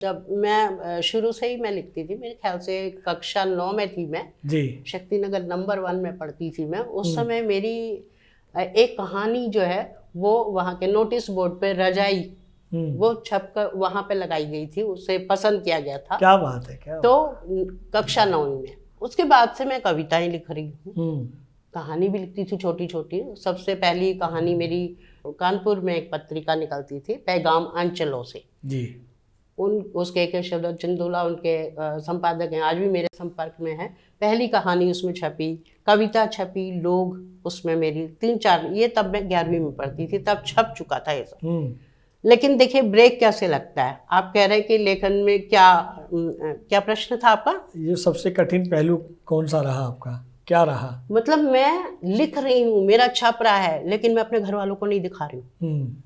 जब मैं शुरू से ही मैं लिखती थी, मेरे ख्याल से कक्षा 9 में थी मैं जी। शक्तिनगर नंबर 1 में पढ़ती थी मैं। उस समय मेरी एक कहानी जो है वो वहाँ के नोटिस बोर्ड पे रजाई वो छप कर वहाँ पे लगाई गई थी, उसे पसंद किया गया था। क्या बात है, क्या तो कक्षा 9 में उसके बाद से मैं कविताएं लिख रही हूँ, कहानी भी लिखती थी छोटी छोटी। सबसे पहली कहानी मेरी कानपुर में एक पत्रिका निकलती थी, पैगाम अंचलों से जी। उसके के शब्द चंदोला उनके संपादक हैं, आज भी मेरे संपर्क में है। पहली कहानी उसमें छपी, कविता छपी, लोग उसमें मेरी 3-4, ये तब मैं 11वीं में पढ़ती थी, तब छप चुका था ये सब। लेकिन देखिए ब्रेक कैसे लगता है। आप कह रहे हैं कि लेखन में क्या प्रश्न था आपका? ये सबसे कठिन पहलू कौन सा रहा आपका, क्या रहा? मतलब मैं लिख रही हूँ, मेरा छप रहा है, लेकिन मैं अपने घर वालों को नहीं दिखा रही हूँ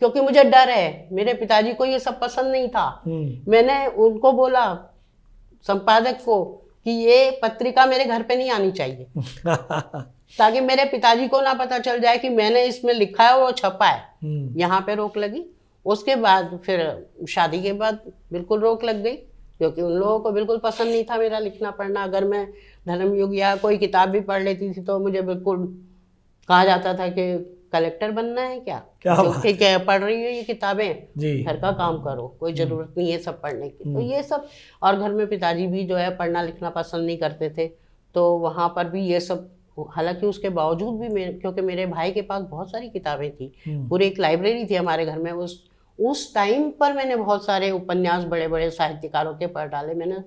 क्योंकि मुझे डर है। मेरे पिताजी को ये सब पसंद नहीं था। मैंने उनको बोला, संपादक को, कि ये पत्रिका मेरे घर पे नहीं आनी चाहिए ताकि मेरे पिताजी को ना पता चल जाए कि मैंने इसमें लिखा है और वो छपा है। यहाँ पे रोक लगी। उसके बाद फिर शादी के बाद बिल्कुल रोक लग गई क्योंकि उन लोगों को बिल्कुल पसंद नहीं था मेरा लिखना पढ़ना। अगर मैं धर्मयुग या कोई किताब भी पढ़ लेती थी तो मुझे बिल्कुल कहा जाता था कि कलेक्टर बनना है क्या पढ़ रही हो ये किताबें, घर का काम करो, कोई ज़रूरत नहीं है सब पढ़ने की। तो ये सब, और घर में पिताजी भी जो है पढ़ना लिखना पसंद नहीं करते थे, तो वहाँ पर भी ये सब। हालांकि उसके बावजूद भी क्योंकि मेरे भाई के पास बहुत सारी किताबें थी, पूरी एक लाइब्रेरी थी हमारे घर में। उस टाइम पर मैंने बहुत सारे उपन्यास बड़े बड़े साहित्यकारों के पढ़ डाले। मैंने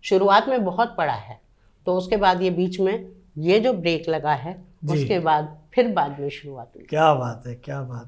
शुरुआत में बहुत पढ़ा है, तो उसके बाद ये बीच में ये जो ब्रेक लगा है, उसके बाद फिर बाद में शुरुआत हुई। क्या बात है, क्या बात है।